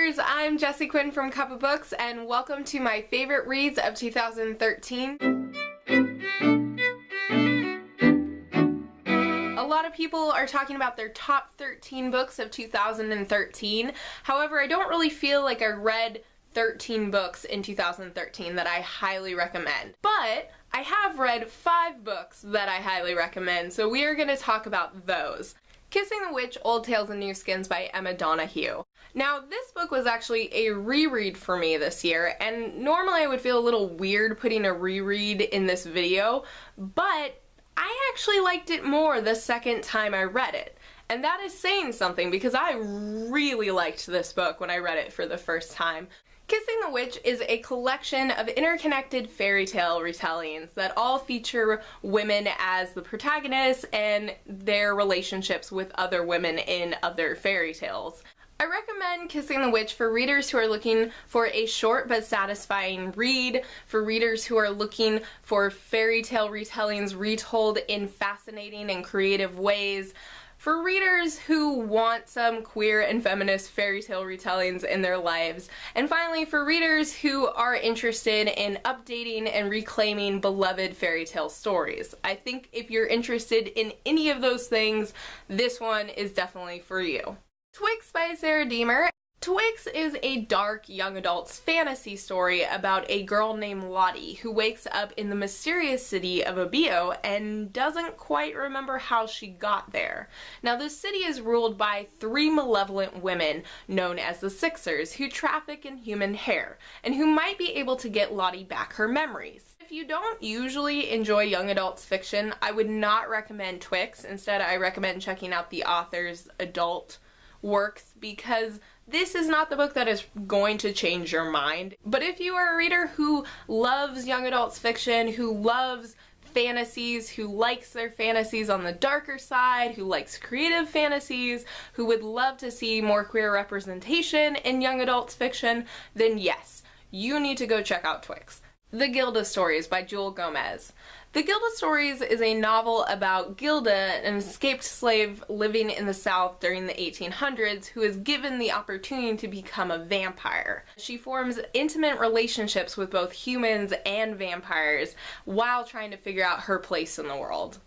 readers, I'm Jessie Quinn from Cup of Books, and welcome to my favorite reads of 2013. A lot of people are talking about their top 13 books of 2013. However, I don't really feel like I read 13 books in 2013 that I highly recommend. But I have read 5 books that I highly recommend, so we are going to talk about those. Kissing the Witch, Old Tales and New Skins by Emma Donoghue. Now, this book was actually a reread for me this year, and normally I would feel a little weird putting a reread in this video, but I actually liked it more the second time I read it. And that is saying something because I really liked this book when I read it for the first time. Kissing the Witch is a collection of interconnected fairy tale retellings that all feature women as the protagonists and their relationships with other women in other fairy tales. I recommend Kissing the Witch for readers who are looking for a short but satisfying read, for readers who are looking for fairy tale retellings retold in fascinating and creative ways, for readers who want some queer and feminist fairy tale retellings in their lives, and finally for readers who are interested in updating and reclaiming beloved fairy tale stories. I think if you're interested in any of those things, this one is definitely for you. Twix by Diemer. Twix is a dark young adult's fantasy story about a girl named Lottie who wakes up in the mysterious city of Obio and doesn't quite remember how she got there. Now, this city is ruled by 3 malevolent women known as the Sixers who traffic in human hair and who might be able to get Lottie back her memories. If you don't usually enjoy young adults fiction, I would not recommend Twix. Instead, I recommend checking out the author's adult works because this is not the book that is going to change your mind. But if you are a reader who loves young adults fiction, who loves fantasies, who likes their fantasies on the darker side, who likes creative fantasies, who would love to see more queer representation in young adults fiction, then yes, you need to go check out Twix. The Gilda Stories by Jewelle Gomez. The Gilda Stories is a novel about Gilda, an escaped slave living in the South during the 1800s who is given the opportunity to become a vampire. She forms intimate relationships with both humans and vampires while trying to figure out her place in the world.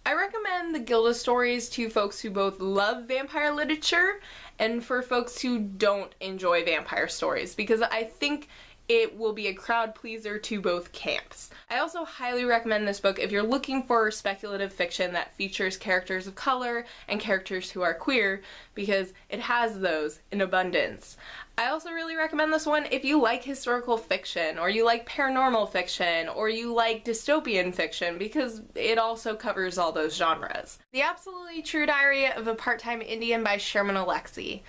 I recommend the Gilda Stories to folks who both love vampire literature and for folks who don't enjoy vampire stories because I think it will be a crowd pleaser to both camps. I also highly recommend this book if you're looking for speculative fiction that features characters of color and characters who are queer, because it has those in abundance. I also really recommend this one if you like historical fiction, or you like paranormal fiction, or you like dystopian fiction, because it also covers all those genres. The Absolutely True Diary of a Part-Time Indian by Sherman Alexie.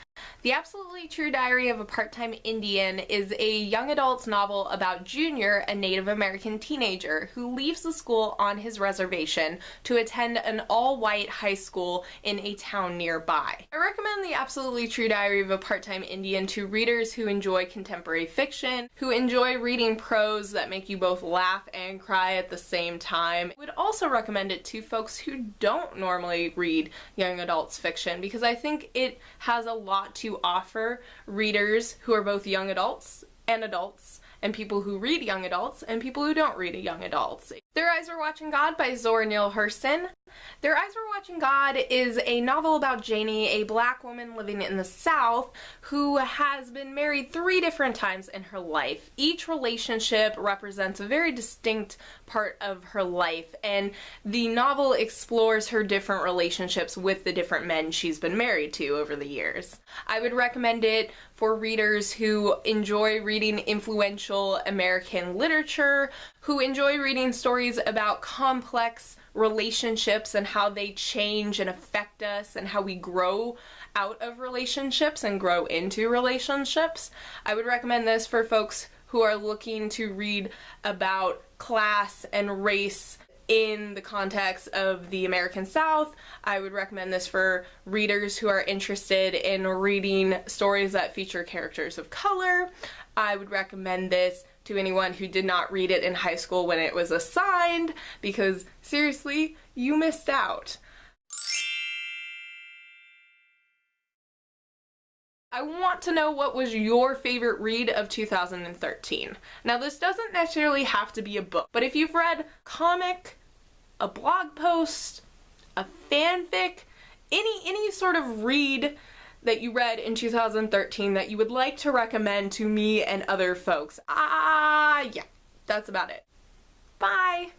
The Absolutely True Diary of a Part-Time Indian is a young adult's novel about Junior, a Native American teenager who leaves the school on his reservation to attend an all-white high school in a town nearby. I recommend The Absolutely True Diary of a Part-Time Indian to readers who enjoy contemporary fiction, who enjoy reading prose that make you both laugh and cry at the same time. I would also recommend it to folks who don't normally read young adults fiction because I think it has a lot to offer readers who are both young adults and people who read young adults and people who don't read young adults. Their Eyes Were Watching God by Zora Neale Hurston. Their Eyes Were Watching God is a novel about Janie, a black woman living in the South who has been married 3 different times in her life. Each relationship represents a very distinct part of her life, and the novel explores her different relationships with the different men she's been married to over the years. I would recommend it for readers who enjoy reading influential American literature, who enjoy reading stories about complex relationships and how they change and affect us and how we grow out of relationships and grow into relationships. I would recommend this for folks who are looking to read about class and race in the context of the American South. I would recommend this for readers who are interested in reading stories that feature characters of color. I would recommend this to anyone who did not read it in high school when it was assigned, because seriously, you missed out. I want to know what was your favorite read of 2013. Now this doesn't necessarily have to be a book, but if you've read comic, a blog post, a fanfic, any sort of read that you read in 2013 that you would like to recommend to me and other folks. Yeah, that's about it. Bye!